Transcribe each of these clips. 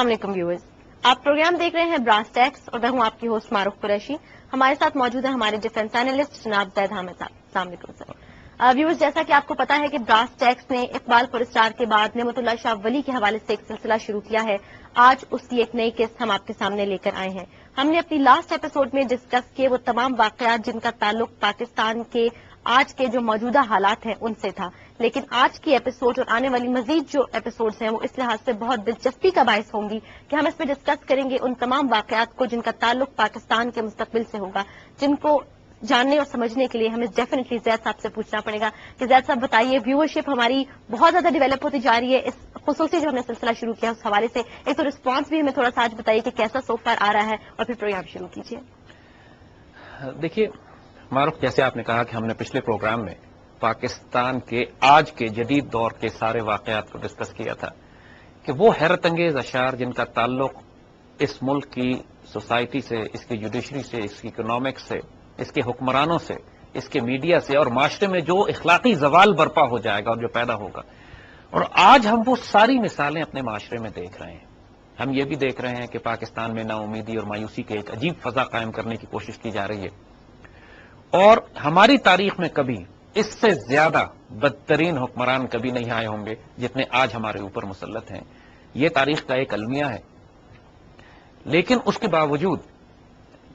السلام علیکم ویورز، آپ پروگرام دیکھ رہے ہیں براس ٹیکس اور میں ہوں آپ کی ہوسٹ معروف قریشی. ہمارے ساتھ موجود ہیں ہمارے ڈیفینس اینالسٹ جناب زید حامد صاحب. السلام علیکم سر. ویورز، جیسا کہ آپ کو پتا ہے کہ براس ٹیکس نے اقبال پر اسٹار کے بعد نعمت اللہ شاہ ولی کے حوالے سے ایک سلسلہ شروع کیا ہے. آج اس کی ایک نئی قسط ہم آپ کے سامنے لے کر آئے ہیں. ہم نے اپنی لاسٹ ایپیسوڈ میں ڈسکس کیے وہ تمام واقعات جن کا تعلق پاکستان کے آج کے جو موجودہ حالات ہیں ان سے تھا، لیکن آج کی ایپیسوڈ اور آنے والی مزید جو ایپیسوڈز ہیں وہ اس لحاظ سے بہت دلچسپی کا باعث ہوں گی کہ ہم اس میں ڈسکس کریں گے ان تمام واقعات کو جن کا تعلق پاکستان کے مستقبل سے ہوگا، جن کو جاننے اور سمجھنے کے لیے ہمیں ڈیفینیٹلی زید صاحب سے پوچھنا پڑے گا کہ زید صاحب بتائیے، ویورشپ ہماری بہت زیادہ ڈیولپ ہوتی جا رہی ہے اس خصوصی جو ہم نے سلسلہ شروع کیا اس حوالے سے. ایک تو رسپانس بھی ہمیں تھوڑا سا آج بتائیے کہ کیسا سو فار آ رہا ہے اور پھر پروگرام شروع کیجیے. دیکھیے معروف، جیسے آپ نے کہا کہ ہم نے پچھلے پروگرام میں پاکستان کے آج کے جدید دور کے سارے واقعات کو ڈسکس کیا تھا کہ وہ حیرت انگیز اشعار جن کا تعلق اس ملک کی سوسائٹی سے، اس کی جوڈیشری سے، اس کی اکنامکس سے، اس کے حکمرانوں سے، اس کے میڈیا سے اور معاشرے میں جو اخلاقی زوال برپا ہو جائے گا اور جو پیدا ہوگا. اور آج ہم وہ ساری مثالیں اپنے معاشرے میں دیکھ رہے ہیں. ہم یہ بھی دیکھ رہے ہیں کہ پاکستان میں نا امیدی اور مایوسی کے ایک عجیب فضا قائم کرنے کی کوشش کی جا رہی ہے، اور ہماری تاریخ میں کبھی اس سے زیادہ بدترین حکمران کبھی نہیں آئے ہوں گے جتنے آج ہمارے اوپر مسلط ہیں. یہ تاریخ کا ایک المیہ ہے. لیکن اس کے باوجود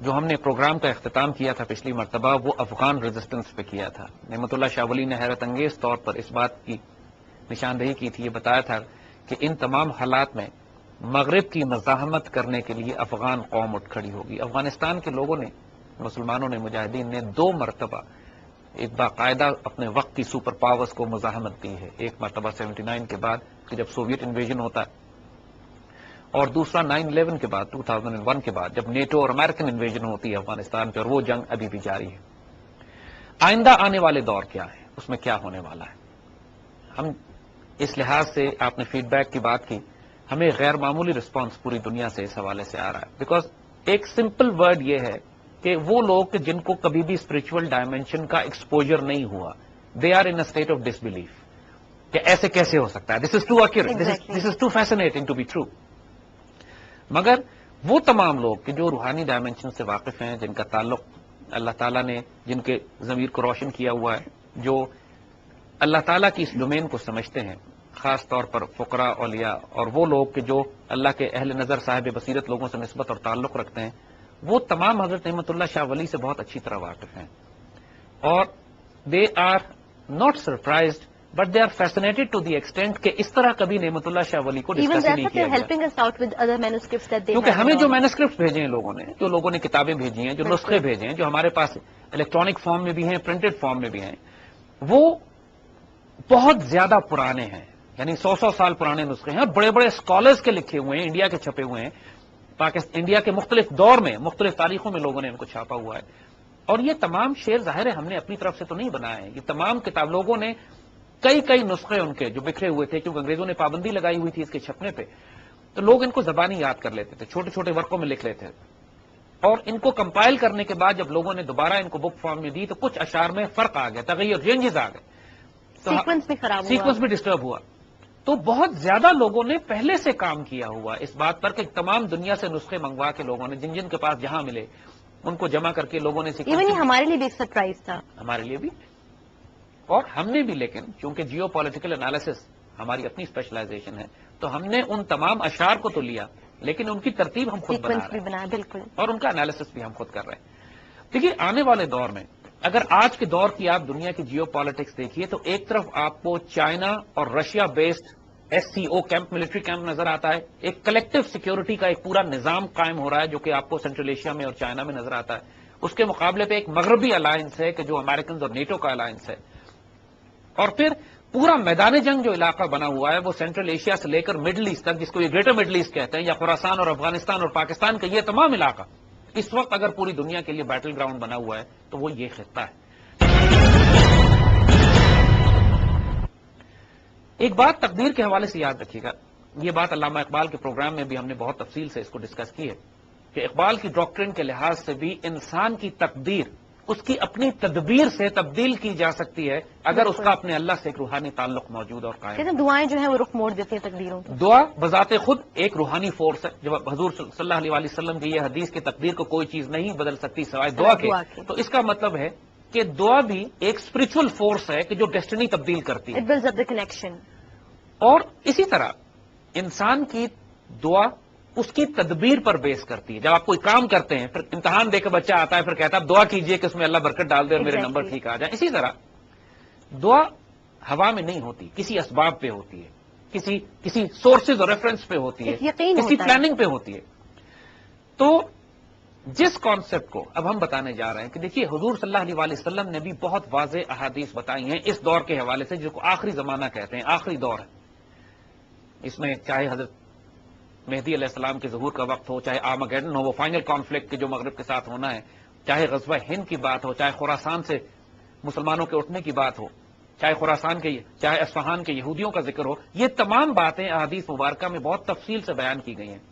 جو ہم نے پروگرام کا اختتام کیا تھا پچھلی مرتبہ وہ افغان ریزسٹنس پہ کیا تھا. نعمت اللہ شاہ ولی نے حیرت انگیز طور پر اس بات کی نشاندہی کی تھی، یہ بتایا تھا کہ ان تمام حالات میں مغرب کی مزاحمت کرنے کے لیے افغان قوم اٹھ کھڑی ہوگی. افغانستان کے لوگوں نے، مسلمانوں نے، مجاہدین نے 2 مرتبہ ایک باقاعدہ اپنے وقت کی سپر پاورز کو مزاحمت دی ہے. ایک مرتبہ 79 کے بعد کہ جب سوویت انویژن ہوتا ہے، اور دوسرا 9/11 کے بعد 2001 کے بعد جب نیٹو اور امریکن انویژن ہوتی ہے افغانستان پہ، اور وہ جنگ ابھی بھی جاری ہے. آئندہ آنے والے دور کیا ہے، اس میں کیا ہونے والا ہے. ہم اس لحاظ سے، آپ نے فیڈ بیک کی بات کی، ہمیں غیر معمولی رسپانس پوری دنیا سے اس حوالے سے آ رہا ہے. بیکاز ایک سمپل ورڈ یہ ہے کہ وہ لوگ جن کو کبھی بھی اسپرچل ڈائمینشن کا ایکسپوجر نہیں ہوا، they are in state of disbelief کہ ایسے کیسے ہو سکتا ہے. This is too accurate, this is too fascinating to be true. مگر وہ تمام لوگ کہ جو روحانی ڈائمینشن سے واقف ہیں، جن کا تعلق اللہ تعالیٰ نے، جن کے ضمیر کو روشن کیا ہوا ہے، جو اللہ تعالیٰ کی اس ڈومین کو سمجھتے ہیں، خاص طور پر فقراء، اولیاء، اور وہ لوگ کہ جو اللہ کے اہل نظر صاحب بصیرت لوگوں سے نسبت اور تعلق رکھتے ہیں، وہ تمام حضرت نعمت اللہ شاہ ولی سے بہت اچھی طرح واقف ہیں. اور they are not surprised but they are fascinated to the extent کہ اس طرح کبھی نعمت اللہ شاہ ولی کو ڈسکس نہیں کیا گیا. کیونکہ ہمیں جو مینوسکرپٹس بھیجے ہیں لوگوں نے، جو لوگوں نے کتابیں بھیجی ہیں، جو نسخے بھیجے ہیں، جو ہمارے پاس الیکٹرانک فارم میں بھی ہیں، پرنٹڈ فارم میں بھی ہیں، وہ بہت زیادہ پرانے ہیں. یعنی 100 سال پرانے نسخے ہیں، اور بڑے بڑے اسکالرز کے لکھے ہوئے ہیں، انڈیا کے چھپے ہوئے ہیں. انڈیا کے مختلف دور میں، مختلف تاریخوں میں لوگوں نے ان کو چھاپا ہوا ہے. اور یہ تمام شعر ظاہر ہے ہم نے اپنی طرف سے تو نہیں بنائے ہیں. یہ تمام کتاب لوگوں نے کئی نسخے ان کے جو بکھرے ہوئے تھے، کیونکہ انگریزوں نے پابندی لگائی ہوئی تھی اس کے چھپنے پہ، تو لوگ ان کو زبانی یاد کر لیتے تھے، چھوٹے چھوٹے ورقوں میں لکھ لیتے تھے. اور ان کو کمپائل کرنے کے بعد جب لوگوں نے دوبارہ ان کو بک فارم میں دی تو کچھ اشعار میں فرق آ گیا، تغیر، چینجز آ گئے، سیکوینس بھی ڈسٹرب ہوا. تو بہت زیادہ لوگوں نے پہلے سے کام کیا ہوا اس بات پر کہ تمام دنیا سے نسخے منگوا کے لوگوں نے جن کے پاس جہاں ملے ان کو جمع کر کے لوگوں نے ہمارے لیے بھی ایک سرپرائز تھا، ہمارے لیے بھی، اور ہم نے بھی. لیکن چونکہ جیو پولیٹیکل انالیسس ہماری اپنی اسپیشلائزیشن ہے تو ہم نے ان تمام اشعار کو تو لیا، لیکن ان کی ترتیب ہم خود بنا رہے ہیں، بالکل، اور ان کا انالیسس بھی ہم خود کر رہے ہیں. دیکھیے آنے والے دور میں اگر آج کے دور کی آپ دنیا کی جیو پالیٹکس دیکھیے تو ایک طرف آپ کو چائنا اور Russia based SCO camp, military camp نظر آتا ہے. ایک کلیکٹو سیکیورٹی کا ایک پورا نظام قائم ہو رہا ہے جو کہ آپ کو سینٹرل ایشیا میں اور چائنا میں نظر آتا ہے. اس کے مقابلے پہ ایک مغربی الائنس ہے کہ جو امریکنز اور نیٹو کا الائنس ہے. اور پھر پورا میدان جنگ جو علاقہ بنا ہوا ہے وہ سینٹرل ایشیا سے لے کر مڈل ایسٹ تک، جس کو یہ گریٹر مڈل ایسٹ کہتے ہیں، یا خراسان اور افغانستان اور پاکستان کا یہ تمام علاقہ اس وقت اگر پوری دنیا کے لیے بیٹل گراؤنڈ بنا ہوا ہے تو وہ یہ خطہ ہے. ایک بات تقدیر کے حوالے سے یاد رکھیے گا، یہ بات علامہ اقبال کے پروگرام میں بھی ہم نے بہت تفصیل سے اس کو ڈسکس کی ہے کہ اقبال کی ڈاکٹرن کے لحاظ سے بھی انسان کی تقدیر اس کی اپنی تدبیر سے تبدیل کی جا سکتی ہے اگر اس کا اپنے اللہ سے ایک روحانی تعلق موجود اور قائم ہے۔ کہتے ہیں دعائیں جو ہیں وہ رخ موڑ دیتی ہیں تقدیروں کی۔ دعا بذات خود ایک روحانی فورس ہے۔ جب حضور صلی اللہ علیہ وسلم کی یہ حدیث کی تقدیر کو کوئی چیز نہیں بدل سکتی سوائے دعا کے، تو اس کا مطلب ہے کہ دعا بھی ایک اسپرچل فورس ہے کہ جو ڈیسٹنی تبدیل کرتی ہے۔ It builds up the connection۔ اور اسی طرح انسان کی دعا اس کی تدبیر پر بیس کرتی ہے۔ جب آپ کوئی کام کرتے ہیں، پھر امتحان دے کے بچہ آتا ہے، پھر کہتا ہے اب دعا کیجئے کہ اس میں اللہ برکت ڈال دے اور میرے نمبر ٹھیک آ جائیں۔ اسی طرح دعا ہوا میں نہیں ہوتی، کسی اسباب پہ ہوتی ہے، کسی سورسز اور ریفرنس پہ ہوتی ہے، کسی پلاننگ پہ ہوتی ہے۔ تو جس کانسیپٹ کو اب ہم بتانے جا رہے ہیں کہ دیکھیے حضور صلی اللہ علیہ وسلم نے بھی بہت واضح احادیث بتائی ہیں اس دور کے حوالے سے، جس کو آخری زمانہ کہتے ہیں، آخری دور ہے۔ اس میں چاہے حضرت مہدی علیہ السلام کے ظہور کا وقت ہو، چاہے آرمگیڈن ہو، وہ فائنل کانفلکٹ کے جو مغرب کے ساتھ ہونا ہے، چاہے غزوہ ہند کی بات ہو، چاہے خراسان سے مسلمانوں کے اٹھنے کی بات ہو، چاہے اصفہان کے یہودیوں کا ذکر ہو، یہ تمام باتیں احادیث مبارکہ میں بہت تفصیل سے بیان کی گئی ہیں۔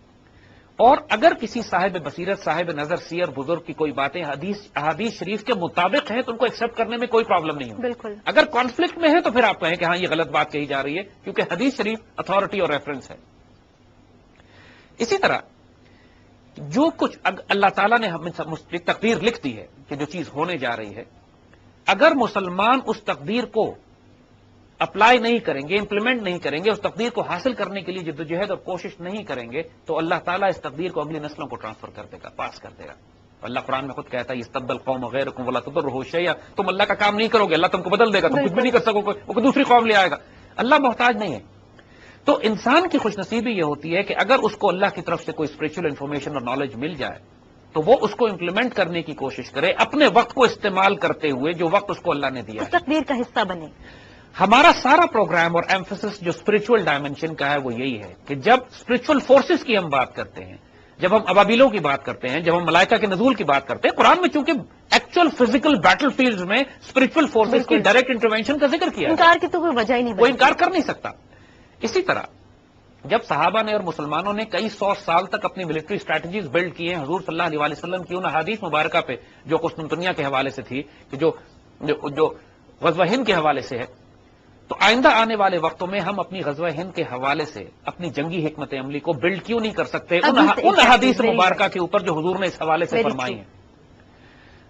اور اگر کسی صاحب بصیرت، صاحب نظر، سیر بزرگ کی کوئی باتیں احادیث شریف کے مطابق ہیں تو ان کو ایکسیپٹ کرنے میں کوئی پرابلم نہیں ہوگی۔ بالکل۔ اگر کانفلکٹ میں ہے تو پھر آپ کہیں کہ ہاں یہ غلط بات کہی جا رہی ہے، کیونکہ حدیث شریف اتھارٹی اور ریفرنس ہے۔ اسی طرح جو کچھ اللہ تعالیٰ نے ہمیں تقدیر لکھ دی ہے کہ جو چیز ہونے جا رہی ہے، اگر مسلمان اس تقدیر کو اپلائی نہیں کریں گے، امپلیمنٹ نہیں کریں گے، اس تقدیر کو حاصل کرنے کے لیے جدوجہد اور کوشش نہیں کریں گے، تو اللہ تعالیٰ اس تقدیر کو اگلی نسلوں کو ٹرانسفر کر دے گا، پاس کر دے گا۔ اللہ قرآن میں خود کہتا ہے استبدل قوم غیرکم ولا تضرہ شیئا، تم اللہ کا کام نہیں کرو گے، اللہ تم کو بدل دے گا، تم کچھ بھی نہیں کر سکو گے، وہ دوسری قوم لے آئے گا۔ اللہ محتاج نہیں ہے۔ تو انسان کی خوش نصیبی یہ ہوتی ہے کہ اگر اس کو اللہ کی طرف سے کوئی اسپرچل انفارمیشن اور نالج مل جائے تو وہ اس کو امپلیمنٹ کرنے کی کوشش کرے، اپنے وقت کو استعمال کرتے ہوئے جو وقت اس کو اللہ نے دیا ہے، تقدیر کا حصہ بنے۔ ہمارا سارا پروگرام اور ایمفسس جو اسپرچل ڈائمنشن کا ہے وہ یہی ہے کہ جب اسپرچل فورسز کی ہم بات کرتے ہیں، جب ہم ابابیلوں کی بات کرتے ہیں، جب ہم ملائکہ کے نزول کی بات کرتے ہیں، قرآن میں چونکہ ایکچوئل فزیکل بیٹل فیلڈز میں اسپرچل فورسز کی ڈائریکٹ انٹروینشن کا ذکر کیا ہے، انکار کی تو کوئی وجہ ہی نہیں، وہ انکار کر نہیں سکتا۔ اسی طرح جب صحابہ نے اور مسلمانوں نے کئی سو سال تک اپنی ملٹری اسٹریٹجیز بلڈ کی ہیں حضور صلی اللہ علیہ وسلم کی ان احادیث مبارکہ پہ جو قسطنطنیہ کے حوالے سے تھی، کہ جو غزوہ ہند کے حوالے سے ہے، تو آئندہ آنے والے وقتوں میں ہم اپنی غزوہ ہند کے حوالے سے اپنی جنگی حکمت عملی کو بلڈ کیوں نہیں کر سکتے ان احادیث مبارکہ کے اوپر جو حضور نے اس حوالے سے فرمائی ہیں۔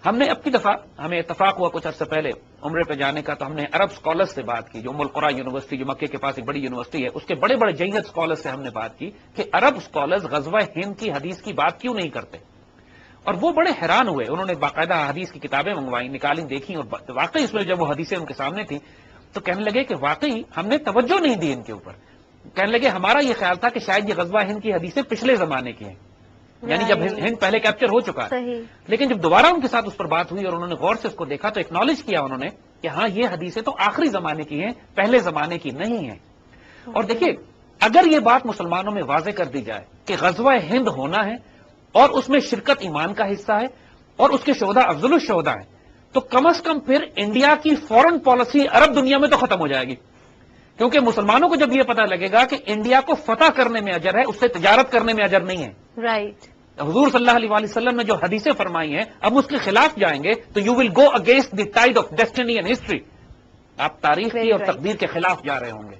ہم نے اپنی دفعہ ہمیں اتفاق ہوا کچھ عرصے پہلے عمرے پہ جانے کا، تو ہم نے عرب اسکالرز سے بات کی، جو ام القریٰ یونیورسٹی جو مکے کے پاس ایک بڑی یونیورسٹی ہے، اس کے بڑے بڑے جیہد اسکالرز سے ہم نے بات کی کہ عرب اسکالرز غزوہ ہند کی حدیث کی بات کیوں نہیں کرتے، اور وہ بڑے حیران ہوئے۔ انہوں نے باقاعدہ حدیث کی کتابیں منگوائیں، نکالیں، دیکھیں، اور واقعی اس میں جب وہ حدیثیں ان کے سامنے تھیں تو کہنے لگے کہ واقعی ہم نے توجہ نہیں دی ان کے اوپر۔ کہنے لگے ہمارا یہ خیال تھا کہ شاید یہ غزوہ ہند کی حدیثیں پچھلے زمانے کی ہیں، یعنی جب ہند پہلے کیپچر ہو چکا ہے، لیکن جب دوبارہ ان کے ساتھ اس پر بات ہوئی اور انہوں نے غور سے اس کو دیکھا تو ایکنالج کیا انہوں نے کہ ہاں یہ حدیثیں تو آخری زمانے کی ہیں، پہلے زمانے کی نہیں ہیں۔ اور دیکھیے اگر یہ بات مسلمانوں میں واضح کر دی جائے کہ غزوہ ہند ہونا ہے اور اس میں شرکت ایمان کا حصہ ہے اور اس کے شہداء افضل الشہداء ہیں، تو کم از کم پھر انڈیا کی فورن پالیسی عرب دنیا میں تو ختم ہو جائے گی، کیونکہ مسلمانوں کو جب یہ پتہ لگے گا کہ انڈیا کو فتح کرنے میں اجر ہے، اس سے تجارت کرنے میں اجر نہیں ہے۔ رائٹ۔ حضور صلی اللہ علیہ وسلم نے جو حدیثیں فرمائی ہیں اب اس کے خلاف جائیں گے تو you will go against the tied of destiny and history, آپ تاریخ کی اور تقدیر کے خلاف جا رہے ہوں گے،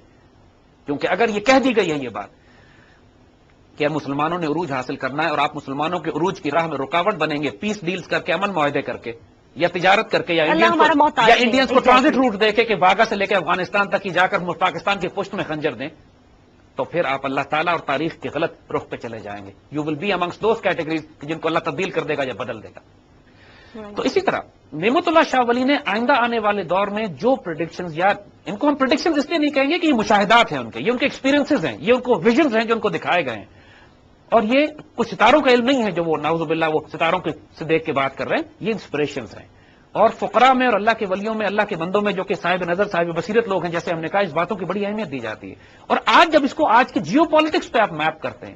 کیونکہ اگر یہ کہہ دی گئی ہے یہ بات کہ مسلمانوں نے عروج حاصل کرنا ہے اور آپ مسلمانوں کے عروج کی راہ میں رکاوٹ بنیں گے پیس ڈیلز کر کے، امن معاہدے کر کے، یا تجارت کر کے، یا انڈینز کو ٹرانزٹ روٹ دے کے کہ واگا سے لے کے افغانستان تک ہی جا کر پاکستان کی پشت میں خنجر دیں، تو پھر آپ اللہ تعالیٰ اور تاریخ کے غلط رخ پہ چلے جائیں گے۔ You will be amongst those categories جن کو اللہ تبدیل کر دے گا یا بدل دے گا۔ تو اسی طرح نعمت اللہ شاہ ولی نے آئندہ آنے والے دور میں جو پریڈکشنز، یا ان کو ہم پریڈکشنز اس لیے نہیں کہیں گے کہ یہ مشاہدات ہیں ان کے، یہ ان کے ایکسپیرینسز ہیں، یہ ان کو ویژنز ہیں جو ان کو دکھائے گئے ہیں، اور یہ کچھ ستاروں کا علم نہیں ہے جو وہ نعوذ باللہ وہ ستاروں سے دیکھ کے بات کر رہے ہیں، یہ انسپریشنز ہیں۔ اور فقراء میں اور اللہ کے ولیوں میں، اللہ کے بندوں میں جو کہ صاحب نظر، صاحب بصیرت لوگ ہیں، جیسے ہم نے کہا، اس باتوں کی بڑی اہمیت دی جاتی ہے۔ اور آج جب اس کو آج کی جیو پالیٹکس پہ آپ میپ کرتے ہیں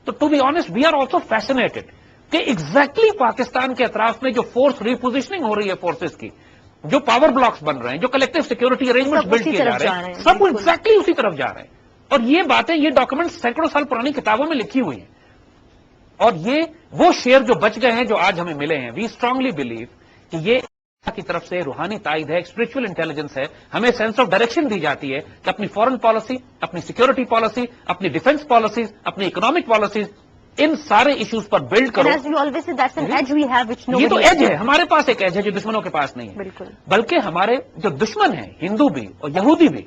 تو to be honest we are also fascinated کہ ایگزیکٹلی پاکستان کے اطراف میں جو فورس ریپوزیشننگ ہو رہی ہے فورسز کی، جو پاور بلاکس بن رہے ہیں، جو کلیکٹو سیکورٹی ارینجمنٹ بلڈ کیے جا رہے ہیں، سب وہ ایگزیکٹلی اسی طرف جا رہے ہیں۔ اور یہ باتیں، یہ ڈاکومنٹ سینکڑوں سال پرانی کتابوں میں لکھی ہوئی ہیں، اور یہ وہ شعر جو بچ گئے ہیں جو آج ہمیں ملے ہیں۔ وی اسٹرانگلی بلیو کہ یہ کی طرف سے روحانی تائید ہے، اسپرچل انٹیلیجنس ہے، ہمیں سینس آف ڈائریکشن دی جاتی ہے کہ اپنی فورن پالیسی، اپنی سیکورٹی پالیسی، اپنی ڈیفنس پالیسیز، اپنی اکنامک پالیسیز، ان سارے ایشوز پر بلڈ کرو. یہ تو ایج ہے، ہمارے پاس ایک ایج ہے جو دشمنوں کے پاس نہیں ہے. بالکل. بلکہ ہمارے جو دشمن ہیں، ہندو بھی اور یہودی بھی،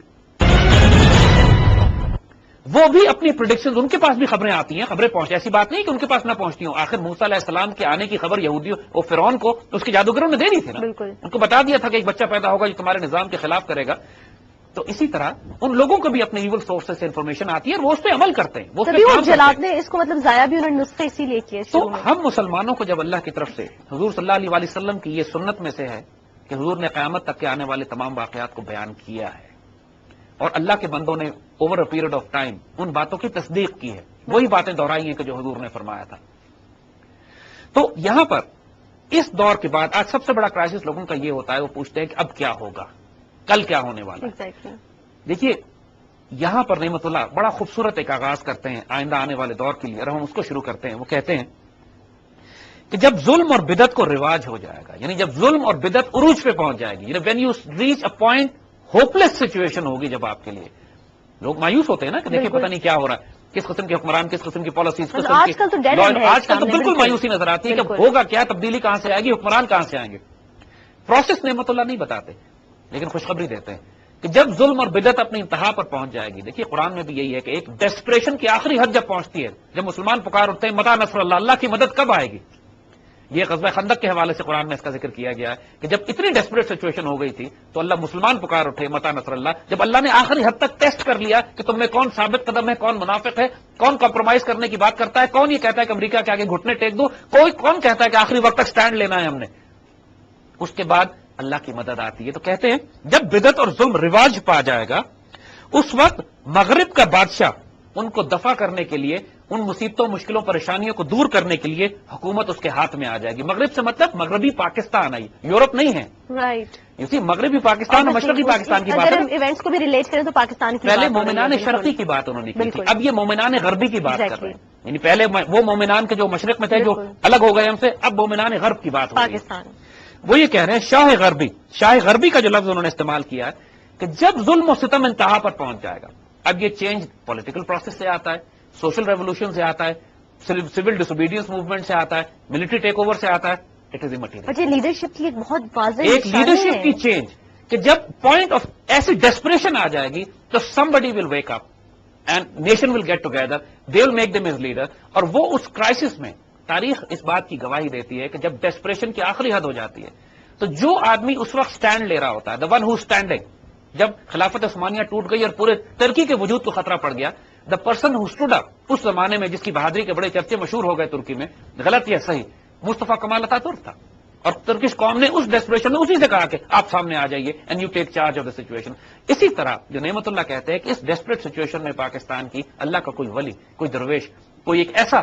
وہ بھی اپنی پریڈکشنز، ان کے پاس بھی خبریں آتی ہیں، خبریں پہنچ، ایسی بات نہیں کہ ان کے پاس نہ پہنچتی ہوں. آخر موسیٰ علیہ السلام کے آنے کی خبر یہودیوں اور فرعون کو اس کے جادوگروں نے دے دی تھی نا. بالکل. ان کو بتا دیا تھا کہ ایک بچہ پیدا ہوگا جو تمہارے نظام کے خلاف کرے گا. تو اسی طرح ان لوگوں کو بھی اپنے ایول سورسز سے انفارمیشن آتی ہے اور وہ اس پہ عمل کرتے ہیں، وہ اس پہ کام کرتے ہیں. اس کو مطلب ضائع بھی انہوں نے نسخے اسی لیے کیے. تو ہم مسلمانوں کو جب اللہ کی طرف سے حضور صلی اللہ علیہ وسلم کی یہ سنت میں سے ہے کہ حضور نے قیامت تک کے آنے والے تمام واقعات کو بیان کیا ہے، اور اللہ کے بندوں نے over a period of time ان باتوں کی تصدیق کی ہے، وہی باتیں دہرائی ہیں کہ جو حضور نے فرمایا تھا. تو یہاں پر اس دور کے بعد آج سب سے بڑا کرائسس لوگوں کا یہ ہوتا ہے، وہ پوچھتے ہیں کہ اب کیا ہوگا، کل کیا ہونے والا ہے. دیکھیے یہاں پر نعمت اللہ بڑا خوبصورت ایک آغاز کرتے ہیں آئندہ آنے والے دور کے لیے، اور ہم اس کو شروع کرتے ہیں. وہ کہتے ہیں کہ جب ظلم اور بدعت کو رواج ہو جائے گا، یعنی جب ظلم اور بدعت عروج پہ پہنچ جائے گی، when you reach a point hope less situation ہوگی، جب آپ کے لیے لوگ مایوس ہوتے ہیں نا کہ دیکھیں پتہ نہیں کیا ہو رہا ہے، کس قسم کے حکمران، کس قسم کی پالیسیز، آج کل تو بالکل مایوسی نظر آتی ہے کہ ہوگا کیا، تبدیلی کہاں سے آئے گی، حکمران کہاں سے آئیں گے. پروسیس نعمت اللہ نہیں بتاتے لیکن خوشخبری دیتے ہیں کہ جب ظلم اور بدعت اپنی انتہا پر پہنچ جائے گی. دیکھیے قرآن میں بھی یہی ہے کہ ایک ڈیسپریشن کی آخری حد جب پہنچتی ہے، جب مسلمان پکار اٹھتے ہیں متى نصر اللہ، اللہ کی مدد کب آئے گی. یہ غزوہ خندق کے حوالے سے قرآن میں اس کا ذکر کیا گیا ہے کہ جب اتنی ڈیسپریٹ سچویشن ہو گئی تھی تو اللہ مسلمان پکار اٹھے متى نصر اللہ، جب اللہ نے آخری حد تک ٹیسٹ کر لیا کہ تم میں کون ثابت قدم ہے، کون منافق ہے، کون کمپرومائز کرنے کی بات کرتا ہے، کون یہ کہتا ہے کہ امریکہ کے آگے گھٹنے ٹیک دو، کون کہتا ہے کہ آخری وقت تک سٹینڈ لینا ہے ہم نے. اس کے بعد اللہ کی مدد آتی ہے. تو کہتے ہیں جب بدعت اور ظلم رواج پا جائے گا، اس وقت مغرب کا بادشاہ ان کو دفع کرنے کے لیے، ان مصیبتوں، مشکلوں، پریشانیوں کو دور کرنے کے لیے حکومت اس کے ہاتھ میں آ جائے گی. مغرب سے مطلب مغربی پاکستان آئی، یورپ نہیں ہے. رائٹ. اسی مغربی پاکستان اور مشرقی پاکستان کی بات ہے. ایونٹس کو بھی ریلیٹ کریں تو پاکستان کی پہلے مومنان شرقی کی بات انہوں نے کی تھی، اب یہ مومنان غربی کی بات کر رہے ہیں. یعنی پہلے وہ مومنان کے جو مشرق میں تھے جو الگ ہو گئے ہم سے، اب مومنان غرب کی بات ہو رہی ہے. وہ یہ کہہ رہے ہیں شاہ غربی کا جو لفظ انہوں نے استعمال کیا ہے کہ جب ظلم و ستم انتہا پر پہنچ جائے گا. اب یہ چینج پولیٹیکل پروسیس سے آتا ہے، سوشل ریولوشن سے آتا ہے، سول ڈس موومنٹ سے آتا ہے، ملٹری ٹیک اوور سے آتا ہے. It is immaterial. یہ لیڈرشپ کی ایک بہت واضح ایک لیڈرشپ کی چینج کہ جب پوائنٹ آف ایسی ڈیسپریشن آ جائے گی تو somebody will wake up and nation will get together, they will make them as leader. اور وہ اس کرائسس میں تاریخ اس بات کی گواہی دیتی ہے کہ جب ڈیسپریشن کی آخری حد ہو جاتی ہے تو جو آدمی اس وقت سٹینڈ لے رہا ہوتا ہے، the one who is standing، جب خلافت عثمانیہ ٹوٹ گئی اور پورے ترکی کے وجود کو خطرہ پڑ گیا، the person who stood up اس زمانے میں جس کی بہادری کے بڑے چرچے مشہور ہو گئے ترکی میں، غلط یا صحیح، مصطفیٰ کمال اتا ترک تھا. اور ترکش قوم نے اس ڈیسپریشن میں اسی سے کہا کہ آپ سامنے آ جائیے and you take charge of the situation. اسی طرح جو نعمت اللہ کہتے ہیں کہ اس ڈیسپریٹ سچویشن میں پاکستان کی اللہ کا کوئی ولی، کوئی درویش، کوئی ایک ایسا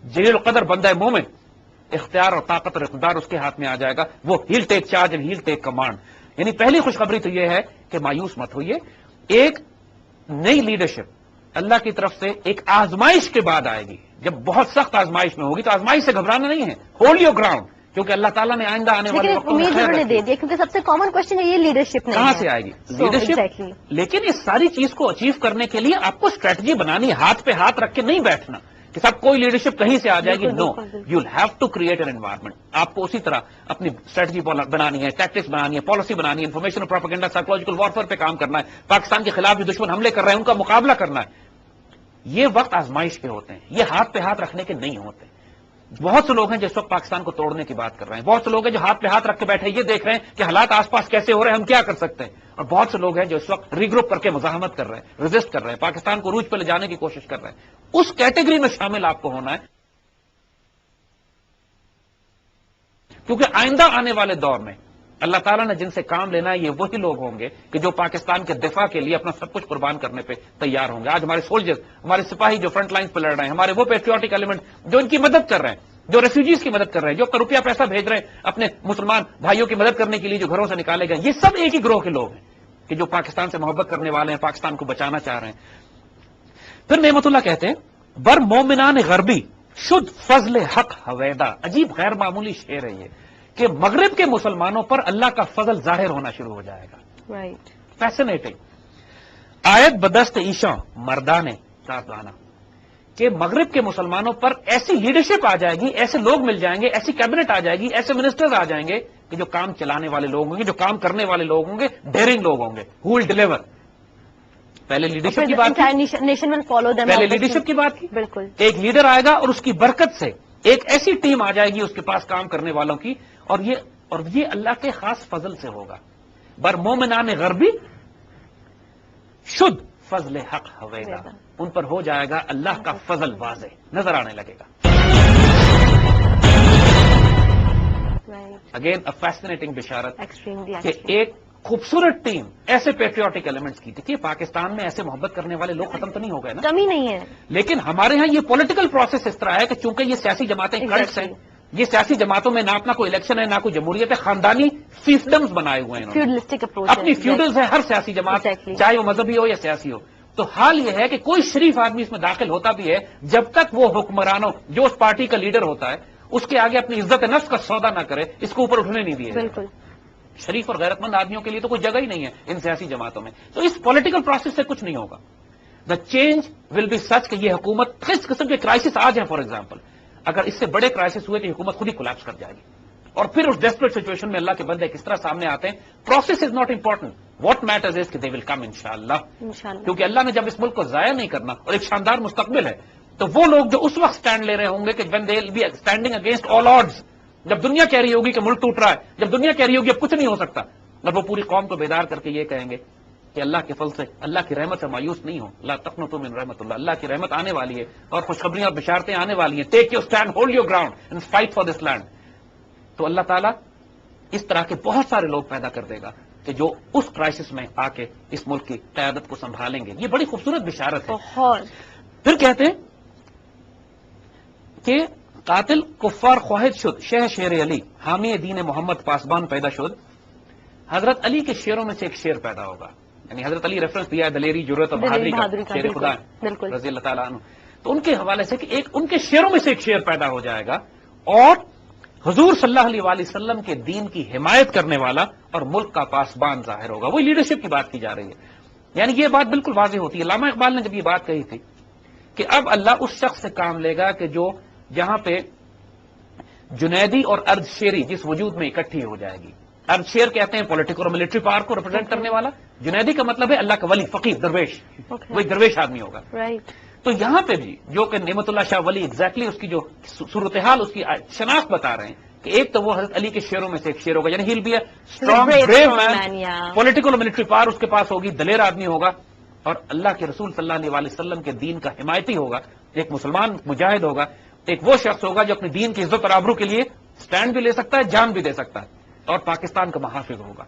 جلیل القدر بندہ مومن، اختیار اور طاقت اور اقتدار اس کے ہاتھ میں آ جائے گا، وہ he'll take charge and he'll take command. یعنی پہلی خوشخبری تو یہ ہے کہ مایوس مت ہوئیے. ایک نئی لیڈرشپ اللہ کی طرف سے ایک آزمائش کے بعد آئے گی. جب بہت سخت آزمائش میں ہوگی تو آزمائش سے گھبرانا نہیں ہے، ہولڈ یور گراؤنڈ، کیونکہ اللہ تعالیٰ نے آئندہ آنے والے وقتوں میں خیر رکھی. دے دیا کیونکہ سب سے کامن کوشچن ہے یہ لیڈرشپ کہاں سے آئے گی لیڈرشپ. لیکن اس ساری چیز کو اچیو کرنے کے لیے آپ کو اسٹریٹجی بنانی، ہاتھ پہ ہاتھ رکھ کے نہیں بیٹھنا کہ سب کوئی لیڈرشپ کہیں سے آ جائے گی. No, you will have to create an environment. آپ کو اسی طرح اپنی اسٹریٹجی بنانی ہے، ٹیکٹکس بنانی ہے، پالیسی بنانی ہے، انفارمیشن اور پروپیگنڈا، سائیکولوجیکل وارفیئر پہ کام کرنا ہے. پاکستان کے خلاف جو دشمن حملے کر رہے ہیں ان کا مقابلہ کرنا ہے. یہ وقت آزمائش کے ہوتے ہیں، یہ ہاتھ پہ ہاتھ رکھنے کے نہیں ہوتے. بہت سے لوگ ہیں جس وقت پاکستان کو توڑنے کی بات کر رہے ہیں، بہت سے لوگ ہیں جو ہاتھ پہ ہاتھ رکھ کے بیٹھے یہ دیکھ رہے ہیں کہ حالات آس پاس کیسے ہو رہے ہیں، ہم کیا کر سکتے ہیں. اور بہت سے لوگ ہیں جو اس وقت ری گروپ کر کے مزاحمت کر رہے ہیں، ریزسٹ کر رہے ہیں، پاکستان کو عروج پہ لے جانے کی کوشش کر رہے ہیں. اس کیٹیگری میں شامل آپ کو ہونا ہے، کیونکہ آئندہ آنے والے دور میں اللہ تعالیٰ نے جن سے کام لینا ہے یہ وہی لوگ ہوں گے کہ جو پاکستان کے دفاع کے لیے اپنا سب کچھ قربان کرنے پہ تیار ہوں گے. آج ہمارے سولجرز، ہمارے سپاہی جو فرنٹ لائنز پہ لڑ رہے ہیں، ہمارے وہ پیٹریوٹک ایلیمنٹ جو ان کی مدد کر رہے ہیں، جو ریفیوجیز کی مدد کر رہے ہیں، جو روپیہ پیسہ بھیج رہے ہیں اپنے مسلمان بھائیوں کی مدد کرنے کے لیے جو گھروں سے نکالے گئے، یہ سب ایک ہی گروہ کے لوگ ہیں کہ جو پاکستان سے محبت کرنے والے ہیں، پاکستان کو بچانا چاہ رہے ہیں. پھر نعمت اللہ کہتے ہیں بر مومنان غربی شد فضل حق حویدہ. عجیب غیر معمولی شعر ہے یہ کہ مغرب کے مسلمانوں پر اللہ کا فضل ظاہر ہونا شروع ہو جائے گا. رائٹ. فیسنیٹنگ. آیت بدست ایشاں مردانے کارخانہ کہ مغرب کے مسلمانوں پر ایسی لیڈرشپ آ جائے گی، ایسے لوگ مل جائیں گے، ایسی کیبنٹ آ جائے گی، ایسے منسٹرز آ جائیں گے کہ جو کام چلانے والے لوگ ہوں گے، جو کام کرنے والے لوگ ہوں گے، ڈیئرنگ لوگ ہوں گے، ہو ول ڈیلیور. پہلے لیڈرشپ کی بات کی، نیشن ول فالو دیم. پہلے لیڈرشپ کی بات کی. بالکل. ایک لیڈر آئے گا اور اس کی برکت سے ایک ایسی ٹیم آ جائے گی اس کے پاس کام کرنے والوں کی، اور یہ اللہ کے خاص فضل سے ہوگا. بر مومنان غربی شد فضل حق ہوئے گا، ان پر ہو جائے گا اللہ کا فضل واضح نظر آنے لگے گا. اگین اے فیسنیٹنگ بشارت کہ ایک خوبصورت ٹیم ایسے پیٹریوٹک ایلیمنٹس کی. دیکھیے پاکستان میں ایسے محبت کرنے والے لوگ ختم تو نہیں ہو گئے نا، کمی نہیں ہے، لیکن ہمارے ہاں یہ پولیٹیکل پروسیس اس طرح ہے کہ چونکہ یہ سیاسی جماعتیں کلٹس ہیں، یہ سیاسی جماعتوں میں نہ اپنا کوئی الیکشن ہے نہ کوئی جمہوریت ہے، خاندانی فیفڈمز بنائے ہوئے ہیں انہوں نے، فیوڈلسٹک اپروچ اپنی فیوڈلز ہے ہر سیاسی جماعت، چاہے وہ مذہبی ہو یا سیاسی ہو. تو حال یہ ہے کہ کوئی شریف آدمی اس میں داخل ہوتا بھی ہے، جب تک وہ حکمرانوں جو اس پارٹی کا لیڈر ہوتا ہے اس کے آگے اپنی عزت نفس کا سودا نہ کرے، اس کو اوپر اٹھنے نہیں دیے. بالکل. شریف اور غیرت مند آدمیوں کے لیے تو کوئی جگہ ہی نہیں ہے ان سیاسی جماعتوں میں. تو اس پولیٹیکل پروسیس سے کچھ نہیں ہوگا. دا چینج ول بی سچ کہ یہ حکومت کس قسم کے کرائسس آج ہیں، فار ایگزامپل اگر اس سے بڑے کرائسس ہوئے تو حکومت خود ہی کولیپس کر جائے گی. اور پھر اس ڈیسپریٹ سچویشن میں اللہ کے بندے کس طرح سامنے آتے ہیں. Process is not important, what matters is کہ دے ول کم انشاءاللہ. کیونکہ اللہ نے جب اس ملک کو ضائع نہیں کرنا اور ایک شاندار مستقبل ہے، تو وہ لوگ جو اس وقت سٹینڈ لے رہے ہوں گے کہ when they will be standing against all odds، جب دنیا کہہ رہی ہوگی کہ ملک ٹوٹ رہا ہے، جب دنیا کہہ رہی ہوگی اب کچھ نہیں ہو سکتا، اور وہ پوری قوم کو بیدار کر کے یہ کہیں گے کہ اللہ کے فضل سے، اللہ کی رحمت سے مایوس نہیں ہو، لا تقنطوا من رحمت اللہ، اللہ کی رحمت آنے والی ہے اور خوشخبریاں اور بشارتیں آنے والی ہیں. Take your stand, hold your ground and fight for this land. تو اللہ تعالیٰ اس طرح کے بہت سارے لوگ پیدا کر دے گا کہ جو اس کرائسس میں آ کے اس ملک کی قیادت کو سنبھالیں گے. یہ بڑی خوبصورت بشارت ہے. پھر کہتے ہیں کہ قاتل کفار خواہد شد شہ شیر علی حامی دین محمد پاسبان پیدا شد. حضرت علی کے شعروں میں سے ایک شعر پیدا ہوگا، یعنی حضرت علی ریفرنس دیا ہے دلیری، جرأت اور بہادری کا، شیر خدا رضی اللہ تعالیٰ عنہ. تو ان کے حوالے سے کہ ایک ان کے شعروں میں سے ایک شعر پیدا ہو جائے گا اور حضور صلی اللہ علیہ وآلہ وسلم کے دین کی حمایت کرنے والا اور ملک کا پاسبان ظاہر ہوگا. وہی لیڈرشپ کی بات کی جا رہی ہے. یعنی یہ بات بالکل واضح ہوتی ہے. علامہ اقبال نے جب یہ بات کہی تھی کہ اب اللہ اس شخص سے کام لے گا کہ جو جہاں پہ جنیدی اور ارد شیری جس وجود میں اکٹھی ہو جائے گی. ارد شیر کہتے ہیں پولیٹیکل اور ملٹری پاور کو ریپرزینٹ کرنے والا، جنیدی کا مطلب ہے اللہ کا ولی، فقیر، درویش، وہی درویش آدمی ہوگا. تو یہاں پہ بھی جو کہ نعمت اللہ شاہ ولی ایگزیکٹلی اس کی جو صورتحال اس کی شناخت بتا رہے ہیں کہ ایک تو وہ حضرت علی کے شعروں میں سے ایک شعر ہوگا، یعنی he'll be a strong brave man, political اور ملٹری پاور اس کے پاس ہوگی، دلیر آدمی ہوگا اور اللہ کے رسول صلی اللہ علیہ وسلم کے دین کا حمایتی ہوگا، ایک مسلمان مجاہد ہوگا، ایک وہ شخص ہوگا جو اپنے دین کی عزت اور آبرو کے لیے سٹینڈ بھی لے سکتا ہے، جان بھی دے سکتا ہے اور پاکستان کا محافظ ہوگا.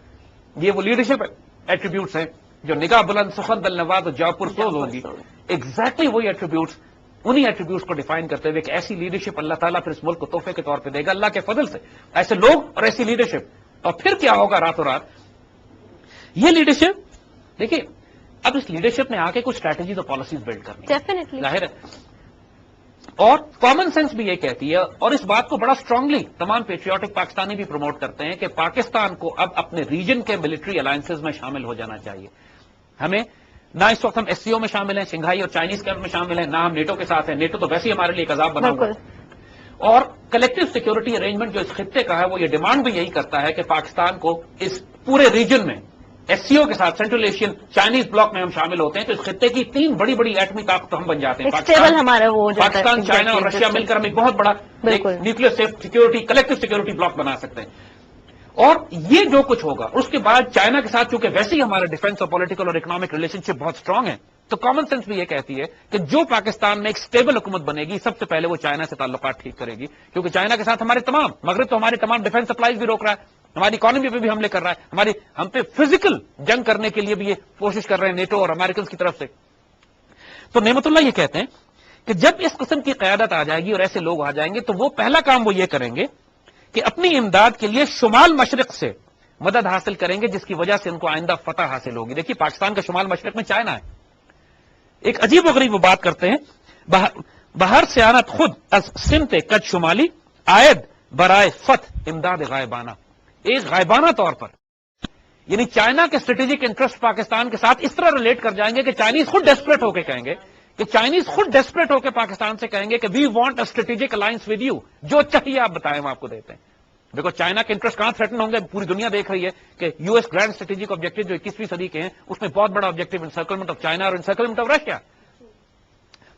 یہ وہ لیڈرشپ ایٹریبیوٹس ہیں جو نگاہ بلند، سخن دل نواز اور جاپر سوز ہوگی. ایگزیکٹلی وہی ایٹریبیوٹس، انہی ایٹریبیوٹس کو ڈیفائن کرتے ہوئے کہ ایسی لیڈرشپ اللہ تعالیٰ پھر اس ملک کو تحفے کے طور پہ دے گا اللہ کے فضل سے، ایسے لوگ اور ایسی لیڈرشپ. اور پھر کیا ہوگا راتوں رات یہ لیڈرشپ. دیکھیے اب اس لیڈرشپ نے آ کے کچھ اسٹریٹجیز اور پالیسیز بلڈ کرنی ظاہر ہے، اور کامن سینس بھی یہ کہتی ہے اور اس بات کو بڑا اسٹرانگلی تمام پیٹریوٹک پاکستانی بھی پروموٹ کرتے ہیں کہ پاکستان کو اب اپنے ریجن کے ملٹری الائنسز میں شامل ہو جانا چاہیے. ہمیں نہ اس وقت ہم ایس سی او میں شامل ہیں، شنگھائی اور چائنیز کیمپ میں شامل ہیں، نہ ہم نیٹو کے ساتھ ہیں. نیٹو تو ویسے ہی ہمارے لیے ایک عذاب بنا ہوا ہے. اور کلیکٹو سیکورٹی ارینجمنٹ جو اس خطے کا ہے وہ یہ ڈیمانڈ بھی یہی کرتا ہے کہ پاکستان کو اس پورے ریجن میں ایس سی او کے ساتھ سینٹرل ایشین چائنیز بلاک میں ہم شامل ہوتے ہیں تو اس خطے کی 3 بڑی بڑی ایٹمی طاقت ہم بن جاتے ہیں. پاکستان، چائنا اور رشیا مل کر ہم ایک بہت بڑا nuclear security collective security block بنا سکتے ہیں. اور یہ جو کچھ ہوگا اس کے بعد چائنا کے ساتھ چونکہ ویسے ہی ہمارا ڈیفینس اور پولیٹیکل اور اکنامک ریلیشن شپ بہت اسٹرانگ ہے تو کامن سینس بھی یہ کہتی ہے کہ جو پاکستان میں ایک اسٹیبل حکومت بنے گی سب سے پہلے وہ چائنا سے تعلقات ٹھیک کرے گی. کیونکہ چائنا کے ساتھ ہمارے تمام مغرب تو ہمارے تمام ڈیفینس سپلائیز بھی روک رہا ہے، ہماری اکانومی پہ بھی حملے کر رہا ہے، ہم پہ فزیکل جنگ کرنے کے لیے بھی یہ کوشش کر رہے ہیں نیٹو اور امریکنز کی طرف سے. تو نعمت اللہ یہ کہتے ہیں کہ جب اس قسم کی قیادت آ جائے گی اور ایسے لوگ آ جائیں گے تو وہ پہلا کام وہ یہ کریں گے کہ اپنی امداد کے لیے شمال مشرق سے مدد حاصل کریں گے جس کی وجہ سے ان کو آئندہ فتح حاصل ہوگی. دیکھیے پاکستان کا شمال مشرق میں چائنا ہے. ایک عجیب و غریب وہ بات کرتے ہیں، باہر سیانت خود از سمت کچھ شمالی آید برائے فتح امداد غائبانہ، ایک غائبانہ طور پر، یعنی چائنا کے اسٹریٹجک انٹرسٹ پاکستان کے ساتھ اس طرح ریلیٹ کر جائیں گے کہ چائنیز خود ڈیسپریٹ ہو کے کہیں گے کہ پاکستان سے کہیں گے کہ we want a strategic alliance with you, جو چاہیے آپ بتائیں ہم آپ کو دیتے ہیں. دیکھو چائنا کے انٹرسٹ کہاں تھریٹن ہوں گے، پوری دنیا دیکھ رہی ہے کہ U S grand strategic objective جو 21ویں صدی کے ہیں، اس میں بہت بڑا آبجیکٹو انسرکلمنٹ آف چائنا اور انسرکلمنٹ آف رشیا.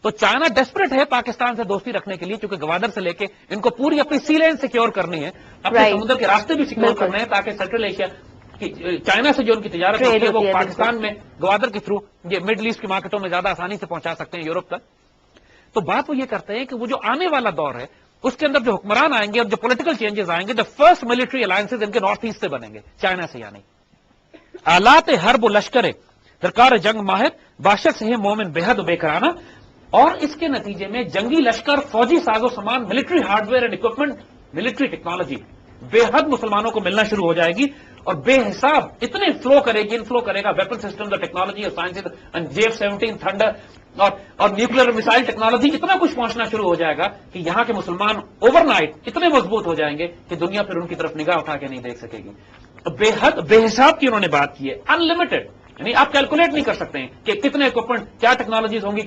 تو چائنا ڈیسپریٹ ہے پاکستان سے دوستی رکھنے کے لیے، کیونکہ گوادر سے لے کے ان کو پوری اپنی سی لینڈ سیکیور کرنی ہے، اپنے سمندر کے راستے بھی سیکیور کرنے ہیں، تاکہ سینٹرل ایشیا چائنا سے جو ان کی تجارت ہوتی ہے وہ پاکستان میں گوادر کے تھرو یہ مڈل ایسٹ کی مارکیٹوں میں زیادہ آسانی سے پہنچا سکتے ہیں یورپ تک. تو بات وہ یہ کرتے ہیں کہ وہ جو آنے والا دور ہے اس کے اندر جو حکمران آئیں گے اور جو پولیٹیکل چینجز آئیں گے، دا فرسٹ ملٹری الائنسز ان کے نارتھ ایسٹ سے بنیں گے، چائنا سے یعنی آلات حرب و لشکر درکار جنگ ماہر باشد سے مومن بے حد و بے کرانہ، اور اس کے نتیجے میں جنگی لشکر، فوجی ساز و سامان، military hard where and equipment, military technology بے حد مسلمانوں کو ملنا شروع ہو جائے گی، اور بے حساب اتنے انفلو کرے گا ویپن سسٹم اور ٹیکنالوجی اور سائنس، JF-17 تھنڈر اور نیوکلیر میسائل ٹیکنالوجی، اتنا کچھ پہنچنا شروع ہو جائے گا کہ یہاں کے مسلمان اوور نائٹ اتنے مضبوط ہو جائیں گے کہ دنیا پھر ان کی طرف نگاہ اٹھا کے نہیں دیکھ سکے گی. بے حد بے حساب کی انہوں نے بات کی ہے، ان لمیٹڈ، یعنی آپ کیلکولیٹ نہیں کر سکتے ہیں کہ کتنے اکوپمنٹ، کیا ٹیکنالوجیز ہوں گی،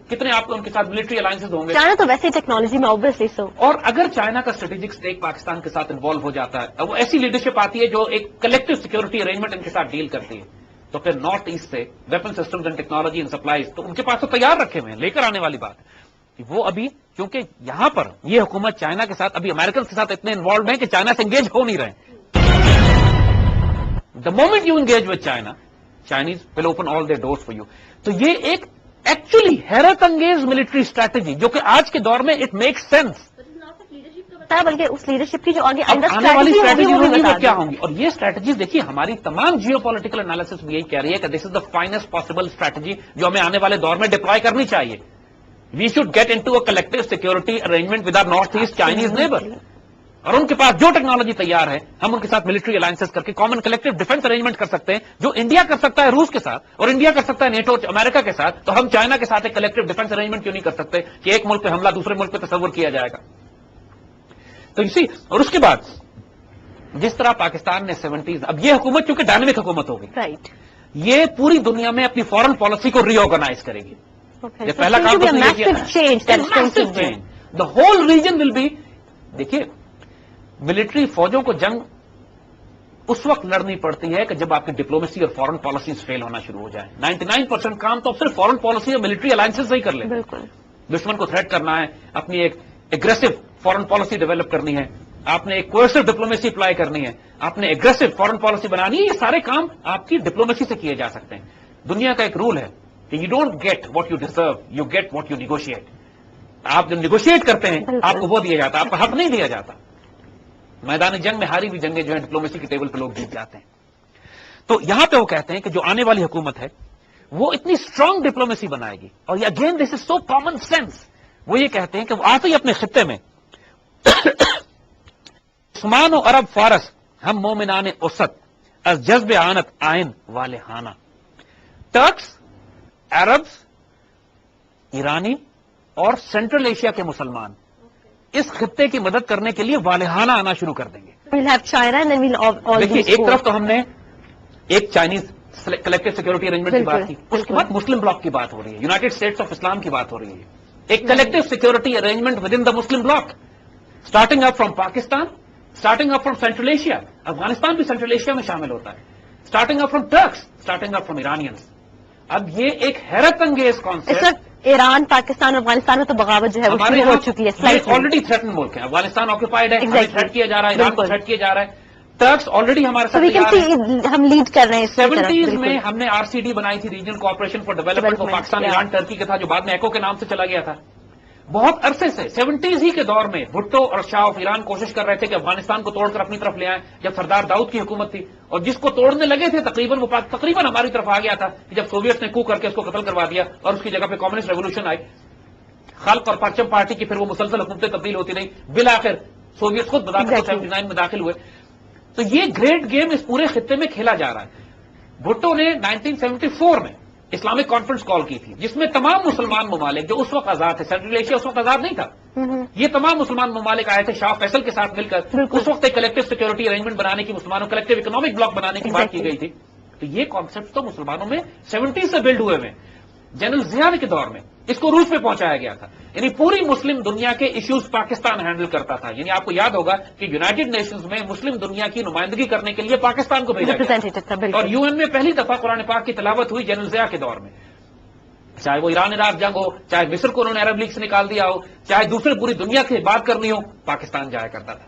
کتنے آپ کو ان کے ساتھ ملٹری الائنسز ہوں گے. چائنا تو ویسے ٹیکنالوجی میں obviously so. اور اگر چائنا کا اسٹریٹجک اسٹیک پاکستان کے ساتھ انوالو ہو جاتا ہے، وہ ایسی لیڈرشپ آتی ہے جو ایک کلیکٹو سیکورٹی ارینجمنٹ ان کے ساتھ ڈیل کرتی ہے، تو پھر نارتھ ایسٹ سے weapon systems and technology and supplies تو ان کے پاس تو تیار رکھے ہوئے ہیں. لے کر آنے والی بات ہے وہ ابھی، کیونکہ یہاں پر یہ حکومت چائنا کے ساتھ ابھی امریکن کے ساتھ اتنے انوالوڈ ہیں کہ چائنا سے انگیج ہو نہیں رہے. The moment you engage with China, Chinese will open all their doors for you. تو یہ ایک ایکچولی حیرت انگیز ملٹری اسٹریٹجی جو کہ آج کے دور میں اٹ میک سینس، بلکہ اس لیڈرشپ کی جو آگے آنے والی اسٹریٹجی ہوگی وہ کیا ہوں گی. اور یہ اسٹریٹجیز دیکھیے ہماری تمام جیو پولیٹیکل انالیسس بھی یہی کہہ رہی ہے کہ this is the finest possible strategy جو ہمیں آنے والے دور میں ڈپلوائے کرنی چاہیے. We should get into a collective security arrangement with our north east Chinese neighbour, اور ان کے پاس جو ٹیکنالوجی تیار ہے ہم ان کے ساتھ ملٹری الائنسز کر کے کامن کلیکٹو ڈیفنس ارینجمنٹ کر سکتے ہیں، جو انڈیا کر سکتا ہے روس کے ساتھ اور انڈیا کر سکتا ہے نیٹو امریکہ کے ساتھ. تو ہم چائنا کے ساتھ ایک کلیکٹو ڈیفنس ارینجمنٹ کیوں نہیں کر سکتے کہ ایک ملک پہ حملہ دوسرے ملک پہ تصور کیا جائے گا. تو اسی اور اس کے بعد جس طرح پاکستان نے 70s، اب یہ حکومت چونکہ ڈائنامک حکومت ہوگی، رائٹ، یہ پوری دنیا میں اپنی فورن پالیسی کو ری آرگنائز کرے گی. یہ پہلا کام the whole region will be. دیکھیے ملٹری فوجوں کو جنگ اس وقت لڑنی پڑتی ہے کہ جب آپ کی ڈپلومیسی اور فورن پالیسیز فیل ہونا شروع ہو جائیں. 99% کام تو صرف فورن پالیسی اور ملٹری الائنسز سے ہی کر لیں. بالکل، دشمن کو تھریٹ کرنا ہے، اپنی ایک اگریسو فورن پالیسی ڈیولپ کرنی ہے، آپ نے ایک کوئرسو ڈپلومیسی اپلائی کرنی ہے، آپ نے اگریسو فورن پالیسی بنانی ہے. یہ سارے کام آپ کی ڈپلومیسی سے کیے جا سکتے ہیں. دنیا کا ایک رول ہے کہ you don't get what you deserve, you get what you negotiate. آپ جو نیگوشیٹ کرتے ہیں آپ کو وہ دیا جاتا ہے، آپ کا حق نہیں دیا جاتا. میدان جنگ میں ہاری ہوئی جنگیں جو ہیں ڈپلومیسی کے ٹیبل پہ لوگ جیت جاتے ہیں. تو یہاں پہ وہ کہتے ہیں کہ جو آنے والی حکومت ہے وہ اتنی اسٹرانگ ڈپلومیسی بنائے گی. اور again this is so common sense. وہ یہ کہتے ہیں کہ وہ آتے ہی اپنے خطے میں عثمان و عرب فارس ہم مومنان اسد از جذب آنت آئین والے ہانہ، ٹرکس، عربس، ایرانی اور سینٹرل ایشیا کے مسلمان اس خطے کی مدد کرنے کے لیے والہانہ آنا شروع کر دیں گے. دیکھیے ایک طرف تو ہم نے ایک چائنیز کلیکٹو سیکورٹی ارینجمنٹ کی بات کی، اس کے بعد مسلم بلاک کی بات ہو رہی ہے، یونائٹڈ اسٹیٹس آف اسلام کی بات ہو رہی ہے. ایک collective security arrangement with in the Muslim bloc, starting up from Pakistan, starting up from central Asia, Afghanistan بھی سینٹرل ایشیا میں شامل ہوتا ہے، starting up from Turks, starting up from Iranians. اب یہ ایک حیرت انگیز کانسیپٹ. ایران، پاکستان، افغانستان میں تو بغاوت جو ہے وہ ہو چکی ہے، آلریڈی تھریٹن ملک ہے. افغانستان آکوپائڈ ہے، تھریٹ کیا جا رہا ہے، ایران کو تھریٹ کیا جا رہا ہے. ٹرکس آلریڈی ہمارے ساتھ ہم لیڈ کر رہے ہیں. 70s میں ہم نے RCD بنائی تھی، ریجنل کوآپریشن فار ڈیولپمنٹ، وہ پاکستان، ایران، ٹرکی کا تھا جو بعد میں ایکو کے نام سے چلا گیا تھا. بہت عرصے سے 70s ہی کے دور میں بھٹو اور شاہ آف ایران کوشش کر رہے تھے کہ افغانستان کو توڑ کر اپنی طرف لے آئیں، جب سردار داؤد کی حکومت تھی. اور جس کو توڑنے لگے تھے تقریباً ہماری طرف آ گیا تھا کہ جب سوویٹس نے کو کر کے اس کو قتل کروا دیا اور اس کی جگہ پہ کمیونسٹ ریولوشن آئی. خلق اور پرچم پارٹی کی پھر وہ مسلسل حکومتیں تبدیل ہوتی رہی، بالآخر سوویت خود بذات 79 میں داخل ہوئے. تو یہ گریٹ گیم اس پورے خطے میں کھیلا جا رہا ہے. بھٹو نے 1974 میں اسلامک کانفرنس کال کی تھی جس میں تمام مسلمان ممالک جو اس وقت آزاد تھے، سینٹرل ایشیا اس وقت آزاد نہیں تھا، یہ تمام مسلمان ممالک آئے تھے شاہ فیصل کے ساتھ مل کر، اس وقت ایک کلیکٹو سیکورٹی ارینجمنٹ بنانے کی، مسلمانوں کلیکٹو اکنامک بلاک بنانے کی بات کی گئی تھی. تو یہ کانسیپٹ تو مسلمانوں میں 70 سے بلڈ ہوئے ہیں. جنرل ضیاء کے دور میں اس کو روس پہ پہنچایا گیا تھا. یعنی پوری مسلم دنیا کے ایشوز پاکستان ہینڈل کرتا تھا. یعنی آپ کو یاد ہوگا کہ یونائیٹڈ نیشنز میں مسلم دنیا کی نمائندگی کرنے کے لیے پاکستان کو بھیجا گیا، اور UN میں پہلی دفعہ قرآن پاک کی تلاوت ہوئی جنرل ضیاء کے دور میں. چاہے وہ ایران عراق جنگ ہو، چاہے مصر کو انہوں نے عرب لیگ سے نکال دیا ہو، چاہے دوسرے پوری دنیا سے بات کرنی ہو، پاکستان جایا کرتا تھا.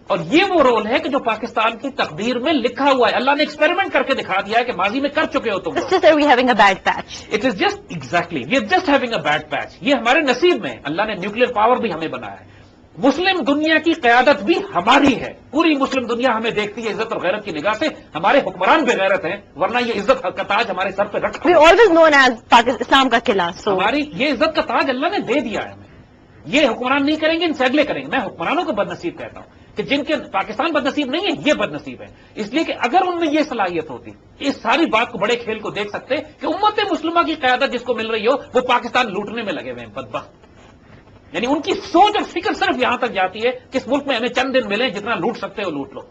اور یہ وہ رول ہے کہ جو پاکستان کی تقدیر میں لکھا ہوا ہے. اللہ نے ایکسپیریمنٹ کر کے دکھا دیا ہے کہ ماضی میں کر چکے ہو تم. It is just exactly we are just having a bad patch. یہ ہمارے نصیب میں اللہ نے نیوکلیر پاور بھی ہمیں بنایا ہے. مسلم دنیا کی قیادت بھی ہماری ہے. پوری مسلم دنیا ہمیں دیکھتی ہے عزت اور غیرت کی نگاہ سے. ہمارے حکمران بے غیرت ہیں، ورنہ یہ عزت کا تاج ہمارے سر پہ رکھا ہے. اسلام کا قلعہ. ہماری یہ عزت کا تاج اللہ نے دے دیا ہے ہمیں. یہ حکمران نہیں کریں گے، ان سے اگلے کریں گے. میں حکمرانوں کو بد نصیب کہتا ہوں کہ جن کے پاکستان بد نصیب نہیں ہے، یہ بد نصیب ہے. اس لیے کہ اگر ان میں یہ صلاحیت ہوتی، اس ساری بات کو بڑے کھیل کو دیکھ سکتے کہ امت مسلمہ کی قیادت جس کو مل رہی ہو وہ پاکستان لوٹنے میں لگے ہوئے ہیں بدبخت. یعنی ان کی سوچ اور فکر صرف یہاں تک جاتی ہے کہ اس ملک میں ہمیں چند دن ملے، جتنا لوٹ سکتے ہو لوٹ لو.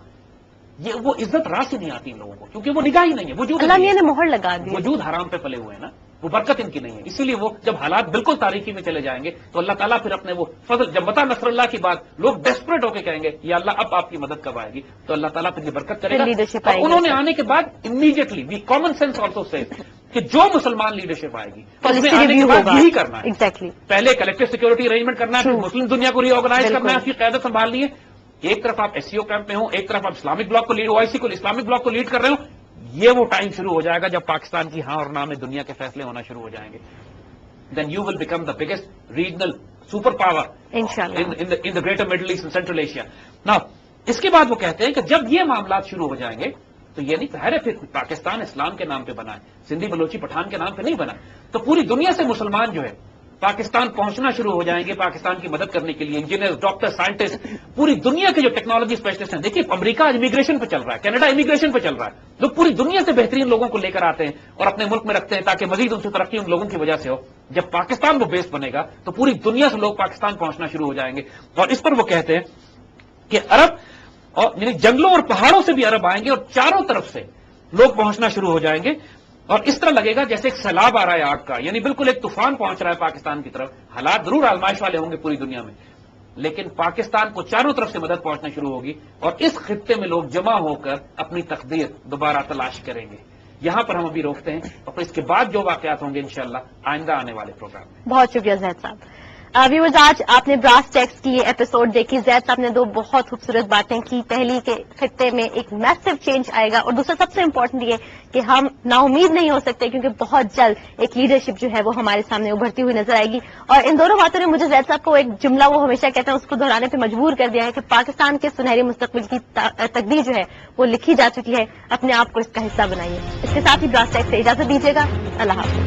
یہ وہ عزت راس ہی نہیں آتی ان لوگوں کو، کیونکہ وہ نگاہ ہی نہیں ہے. وجود اللہ نے مہر لگا دی، وجود حرام پہ پلے ہوئے ہیں نا، وہ برکت ان کی نہیں ہے. اسی لیے وہ جب حالات بالکل تاریکی میں چلے جائیں گے تو اللہ تعالیٰ پھر اپنے وہ فضل، جب بتا نصر اللہ کی بات لوگ ڈیسپریٹ ہو کے کہیں گے یا اللہ اب آپ کی مدد کب آئے گی، تو اللہ تعالیٰ پھر یہ برکت کرے گا. اور انہوں نے آنے کے بعد immediately we common sense also سے کہ جو مسلمان لیڈرشپ آئے گی اس میں آنے کے بعد یہی کرنا ہے. پہلے کلیکٹو سیکورٹی ارینجمنٹ کرنا ہے، پھر مسلم دنیا کو ری آرگنائز کرنا ہے، اس کی قیادت سنبھالنی ہے. ایک طرف آپ SCO کیمپ میں ہوں، ایک طرف آپ اسلامک بلاک کو OIC کو اسلامک بلاک کو لیڈ کر رہے ہوں. یہ وہ ٹائم شروع ہو جائے گا جب پاکستان کی ہاں اور نہ میں دنیا کے فیصلے ہونا شروع ہو جائیں گے. Then you will become the biggest regional superpower in the greater Middle East and central Asia. نا اس کے بعد وہ کہتے ہیں کہ جب یہ معاملات شروع ہو جائیں گے تو یہ نہیں ظاہر ہے پھر پاکستان اسلام کے نام پہ بنا ہے، سندھی بلوچی پٹھان کے نام پہ نہیں بنا. تو پوری دنیا سے مسلمان جو ہے پاکستان پہنچنا شروع ہو جائیں گے پاکستان کی مدد کرنے کے لیے. انجینئر، ڈاکٹر، سائنٹسٹ، پوری دنیا کے جو ٹیکنالوجی اسپیشلسٹ ہیں. دیکھیے امریکہ امیگریشن پہ چل رہا ہے، کینیڈا امیگریشن پہ چل رہا ہے. لوگ پوری دنیا سے بہترین لوگوں کو لے کر آتے ہیں اور اپنے ملک میں رکھتے ہیں تاکہ مزید ان سے ترقی ان لوگوں کی وجہ سے ہو. جب پاکستان وہ بیس بنے گا تو پوری دنیا سے لوگ پاکستان پہنچنا شروع ہو جائیں گے. اور اس پر وہ کہتے ہیں کہ عرب اور یعنی جنگلوں اور پہاڑوں سے بھی عرب آئیں گے اور چاروں طرف سے لوگ پہنچنا شروع ہو جائیں گے. اور اس طرح لگے گا جیسے ایک سیلاب آ رہا ہے آگ کا، یعنی بالکل ایک طوفان پہنچ رہا ہے پاکستان کی طرف. حالات ضرور آزمائش والے ہوں گے پوری دنیا میں، لیکن پاکستان کو چاروں طرف سے مدد پہنچنا شروع ہوگی اور اس خطے میں لوگ جمع ہو کر اپنی تقدیر دوبارہ تلاش کریں گے. یہاں پر ہم ابھی روکتے ہیں اور پھر اس کے بعد جو واقعات ہوں گے انشاءاللہ آئندہ آنے والے پروگرام میں. بہت شکریہ زید صاحب. ویورز آج آپ نے براس ٹیکس کی یہ ایپیسوڈ دیکھی. زید صاحب نے دو بہت خوبصورت باتیں کی. پہلی کہ خطے میں ایک میسو چینج آئے گا، اور دوسرا سب سے امپورٹنٹ یہ کہ ہم نا امید نہیں ہو سکتے کیونکہ بہت جلد ایک لیڈرشپ جو ہے وہ ہمارے سامنے ابھرتی ہوئی نظر آئے گی. اور ان دونوں باتوں نے مجھے زید صاحب کو ایک جملہ وہ ہمیشہ کہتے ہیں اس کو دہرانے پہ مجبور کر دیا ہے کہ پاکستان کے سنہری مستقبل کی تقدیر جو ہے وہ لکھی جا چکی ہے. اپنے آپ کو اس کا حصہ بنائیے. اس کے ساتھ ہی براس ٹیکس سے اجازت دیجیے گا. اللہ حافظ.